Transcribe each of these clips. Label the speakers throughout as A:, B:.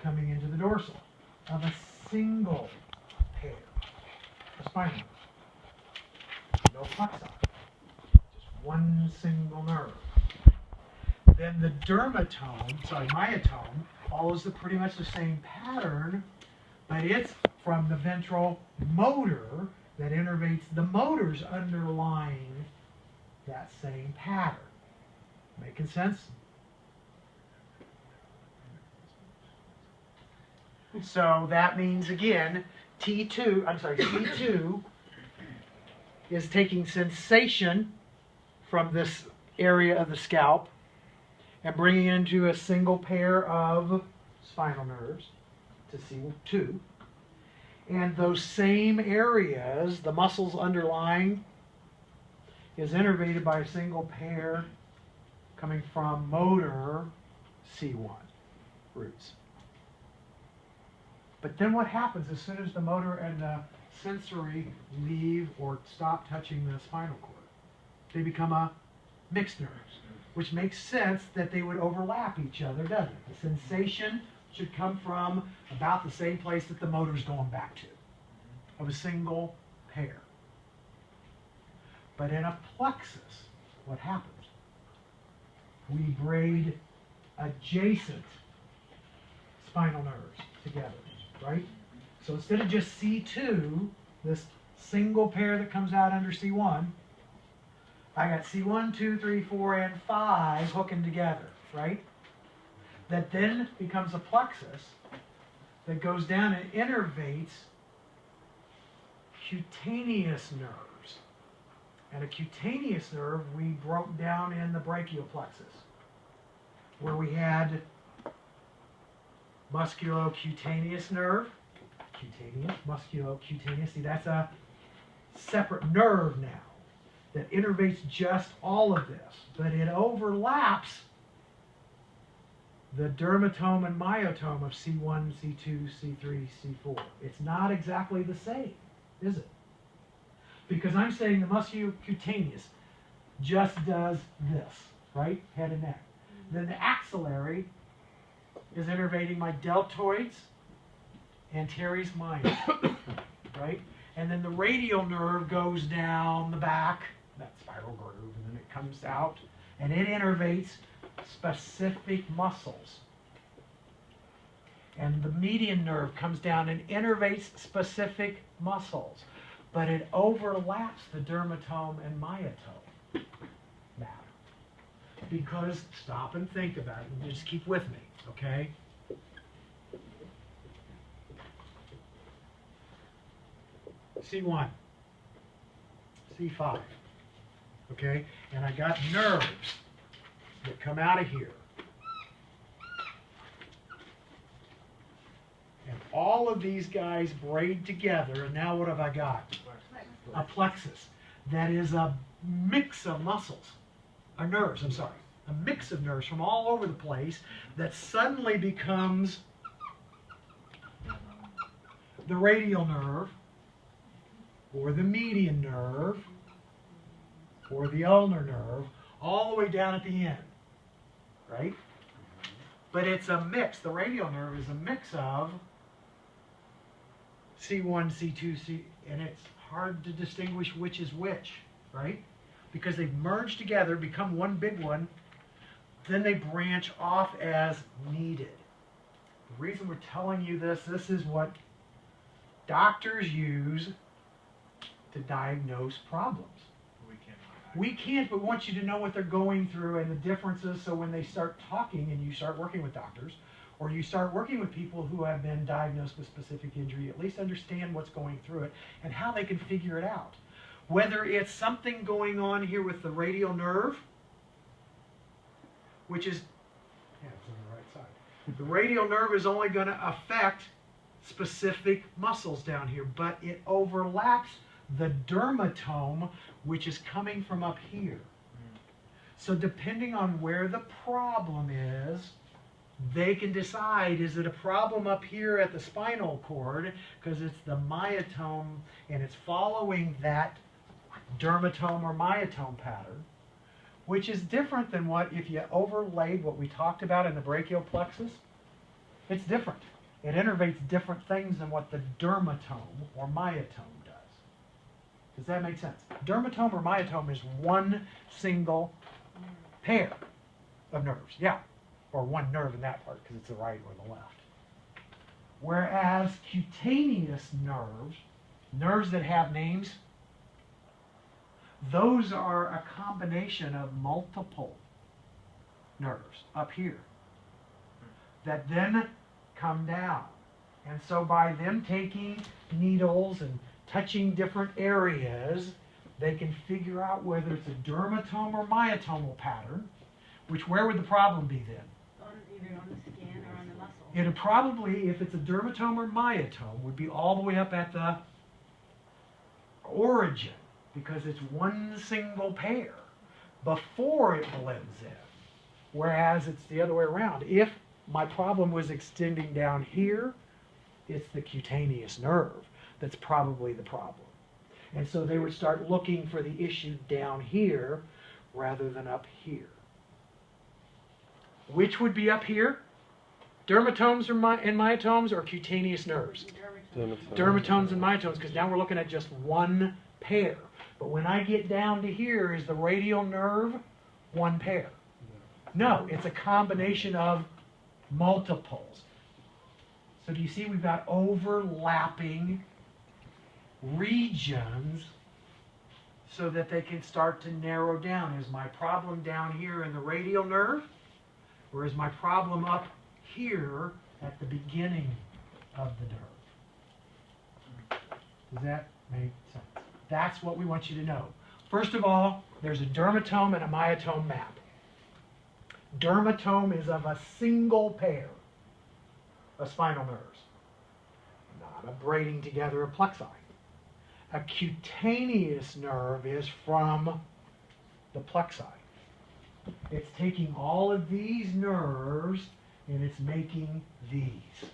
A: coming into the dorsal of a single pair of spinal nerves. No plexi, just one single nerve. Then the myotome, follows pretty much the same pattern, but it's from the ventral motor that innervates the motors underlying that same pattern. Making sense? So that means, again, C2 is taking sensation from this area of the scalp and bringing it into a single pair of spinal nerves to C2. And those same areas, the muscles underlying, is innervated by a single pair coming from motor C1 roots. But then what happens as soon as the motor and the sensory leave or stop touching the spinal cord? They become a mixed nerves, which makes sense that they would overlap each other, doesn't it? The sensation should come from about the same place that the motor's going back to, of a single pair. But in a plexus, what happens? We braid adjacent spinal nerves together, right? So instead of just C2, this single pair that comes out under C1, I got C1, 2, 3, 4, and 5 hooking together, right? That then becomes a plexus that goes down and innervates cutaneous nerves. And a cutaneous nerve we broke down in the brachial plexus, where we had musculocutaneous nerve, musculocutaneous. See, that's a separate nerve now that innervates just all of this, but it overlaps the dermatome and myotome of C1, C2, C3, C4. It's not exactly the same, is it? Because I'm saying the musculocutaneous just does this, right? Head and neck. Then the axillary is innervating my deltoids and teres minor, right? And then the radial nerve goes down the back, that spiral groove, and then it comes out, and it innervates specific muscles. And the median nerve comes down and innervates specific muscles, but it overlaps the dermatome and myotome matter. Because, stop and think about it, and just keep with me, okay? C1, C5, okay? And I got nerves that come out of here. And all of these guys braid together, and now what have I got? A plexus. That is a mix of muscles, or nerves, I'm sorry. A mix of nerves from all over the place that suddenly becomes the radial nerve, or the median nerve, or the ulnar nerve, all the way down at the end, right? But it's a mix. The radial nerve is a mix of C1, C2, C, and it's hard to distinguish which is which, right? Because they've merged together, become one big one, then they branch off as needed. The reason we're telling you this is what doctors use to diagnose problems. We can't, but want you to know what they're going through and the differences, so when they start talking and you start working with doctors, or you start working with people who have been diagnosed with specific injury, at least understand what's going through it and how they can figure it out. Whether it's something going on here with the radial nerve, which is, yeah, it's on the right side. The radial nerve is only going to affect specific muscles down here, but it overlaps the dermatome, which is coming from up here. So depending on where the problem is, they can decide, is it a problem up here at the spinal cord, because it's the myotome and it's following that dermatome or myotome pattern, which is different than what if you overlaid what we talked about in the brachial plexus It's different. It innervates different things than what the dermatome or myotome does. Does that make sense? Dermatome or myotome is one single pair of nerves, yeah, or one nerve in that part because it's the right or the left. Whereas cutaneous nerves, nerves that have names, those are a combination of multiple nerves up here that then come down. And so by them taking needles and touching different areas, they can figure out whether it's a dermatome or myotomal pattern, which where would the problem be then?
B: Either on the skin or on the muscle.
A: It'd probably, if it's a dermatome or myotome, would be all the way up at the origin, because it's one single pair before it blends in. Whereas it's the other way around. If my problem was extending down here, it's the cutaneous nerve that's probably the problem. And so they would start looking for the issue down here rather than up here. Which would be up here? Dermatomes and myotomes or cutaneous nerves? Dermatomes and myotomes, because now we're looking at just one pair. But when I get down to here, is the radial nerve one pair? No, it's a combination of multiples. So do you see we've got overlapping regions so that they can start to narrow down. Is my problem down here in the radial nerve? Or is my problem up here at the beginning of the nerve? Does that make sense? That's what we want you to know. First of all, there's a dermatome and a myotome map. Dermatome is of a single pair of spinal nerves, not a braiding together of plexi. A cutaneous nerve is from the plexi. It's taking all of these nerves and it's making these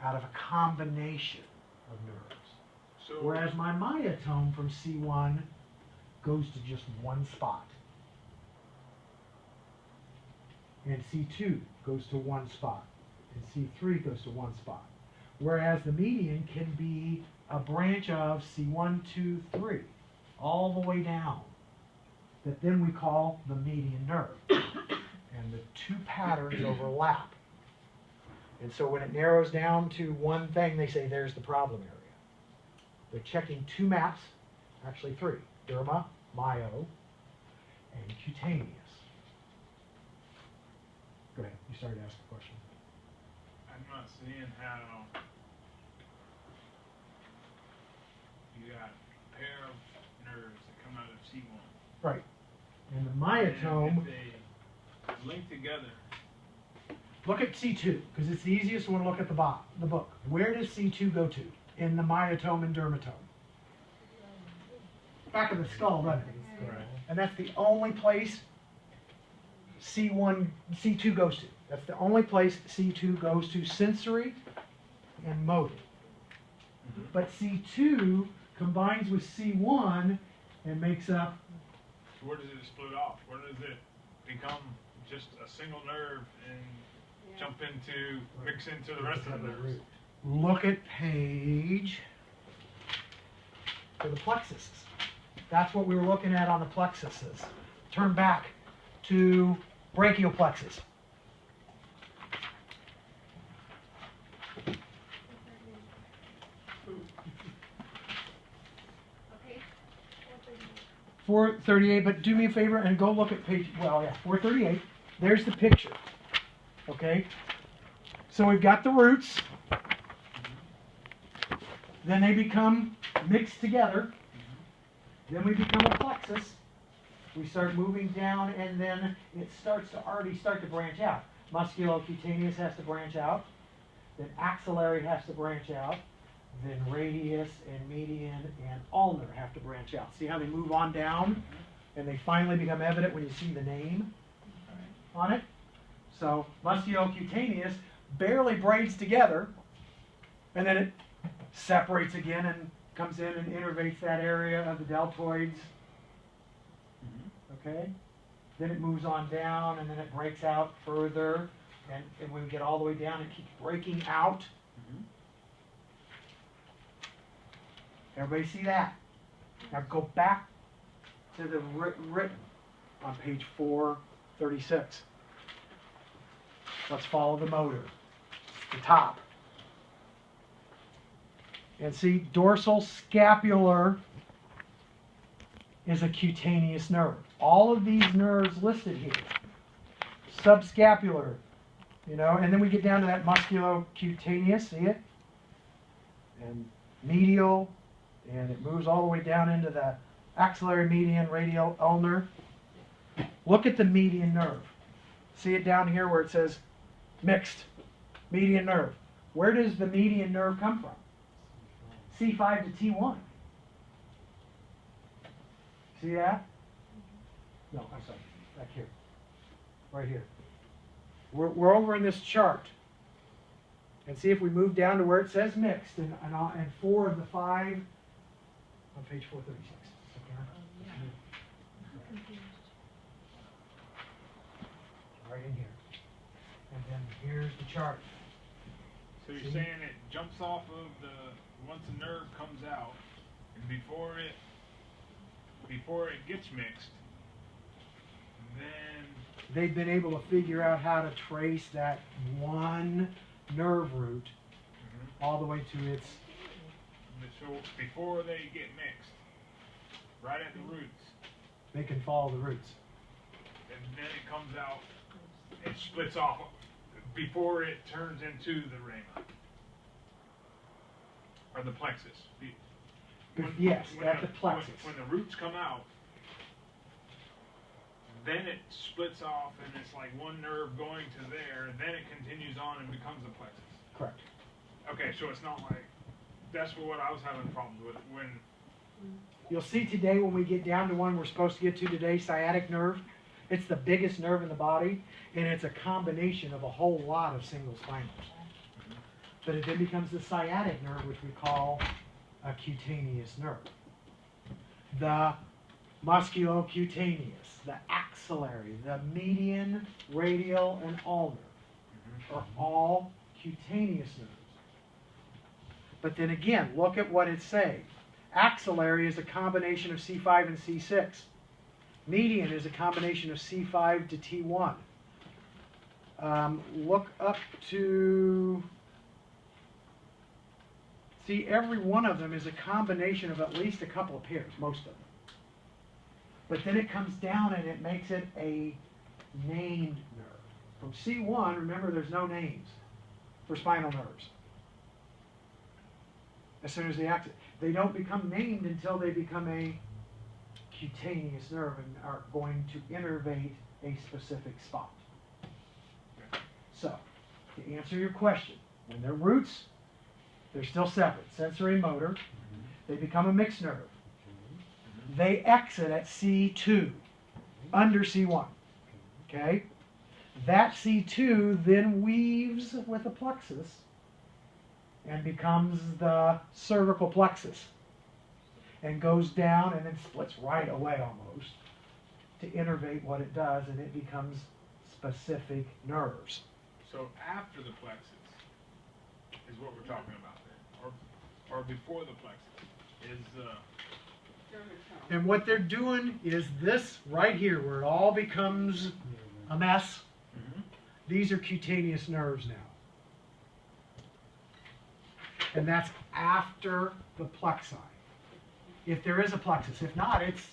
A: out of a combination of nerves.
C: So,
A: Whereas my myotome from C1 goes to just one spot. And C2 goes to one spot. And C3 goes to one spot. Whereas the median can be a branch of C1, 2, 3, all the way down, that then we call the median nerve. And the two patterns overlap. And so when it narrows down to one thing, they say there's the problem area. They're checking two maps, actually three, derma, myo, and cutaneous. Go ahead, you started to ask a question.
C: I'm not seeing how you got a pair of nerves that come out of C1.
A: Right. And the
C: And
A: myotome,
C: if they link together,
A: look at C2, because it's the easiest one to look at the book. Where does C2 go to in the myotome and dermatome? Back of the skull, right?
C: correct.
A: And that's the only place C2 goes to. That's the only place C2 goes to, sensory and motor. But C2 combines with C1 and makes up.
C: So where does it split off? Where does it become just a single nerve and jump into, mix into the rest of the nerves?
A: Look at page for the plexuses. That's what we were looking at on the plexuses. Turn back to brachial plexus.
B: Okay.
A: 438, but do me a favor and go look at page, 438. There's the picture. Okay? So we've got the roots. Then they become mixed together. Then we become a plexus. We start moving down, and then it starts to already start to branch out. Musculocutaneous has to branch out. Then axillary has to branch out. Then radius and median and ulnar have to branch out. See how they move on down? And they finally become evident when you see the name on it? So musculocutaneous barely braids together, and then it separates again and comes in and innervates that area of the deltoids. Okay? Then it moves on down, and then it breaks out further And when we get all the way down, it keeps breaking out. Everybody see that? Now go back to the written on page 436. Let's follow the motor, the top. And see, dorsal scapular is a cutaneous nerve. All of these nerves listed here. Subscapular, you know, and then we get down to that musculocutaneous, see it? And medial, and it moves all the way down into the axillary median radial ulnar. Look at the median nerve. See it down here where it says mixed median nerve. Where does the median nerve come from? C5 to T1. See that? No, I'm sorry. Back here. Right here. We're over in this chart. And see if we move down to where it says mixed and 4 of the 5 on page 436. Right in here. And then here's the chart.
C: So you're saying it jumps off of once a nerve comes out, and before it gets mixed, then
A: they've been able to figure out how to trace that one nerve root all the way to its.
C: So before they get mixed, right at the roots,
A: they can follow the roots.
C: And then it comes out, it splits off before it turns into the rama. Or the plexus.
A: Yes, at the plexus.
C: When the roots come out, then it splits off and it's like one nerve going to there, and then it continues on and becomes a plexus.
A: Correct.
C: Okay, so it's not like, that's what I was having problems with. When
A: you'll see today when we get down to one we're supposed to get to today, sciatic nerve. It's the biggest nerve in the body, and it's a combination of a whole lot of single spinals. But it then becomes the sciatic nerve, which we call a cutaneous nerve. The musculocutaneous, the axillary, the median, radial, and ulnar are all cutaneous nerves. But then again, look at what it's saying. Axillary is a combination of C5 and C6. Median is a combination of C5 to T1. Look up to... See, every one of them is a combination of at least a couple of pairs, most of them. But then it comes down and it makes it a named nerve. From C1, remember there's no names for spinal nerves. As soon as they act, they don't become named until they become a cutaneous nerve and are going to innervate a specific spot. So, to answer your question, when they're roots, they're still separate, sensory motor. They become a mixed nerve. They exit at C2, under C1. Okay? That C2 then weaves with the plexus and becomes the cervical plexus and goes down and then splits right away almost to innervate what it does, and it becomes specific nerves.
C: So after the plexus is what we're talking about then, or before the plexus is.
A: And what they're doing is this right here, where it all becomes a mess. These are cutaneous nerves now. And that's after the plexi. If there is a plexus. If not, it's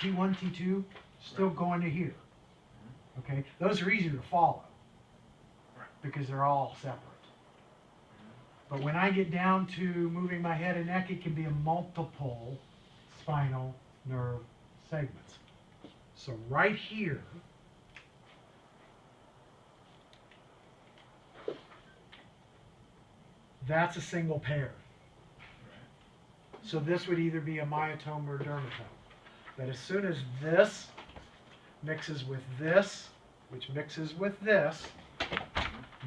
A: T1, T2, still going to here. Okay? Those are easier to follow because they're all separate. But when I get down to moving my head and neck, it can be a multiple spinal nerve segments. So right here, that's a single pair. So this would either be a myotome or a dermatome. But as soon as this mixes with this, which mixes with this,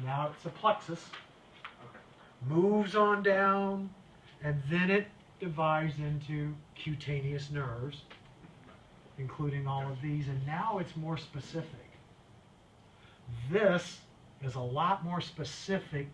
A: now it's a plexus, moves on down, and then it divides into cutaneous nerves, including all of these, and now it's more specific. This is a lot more specific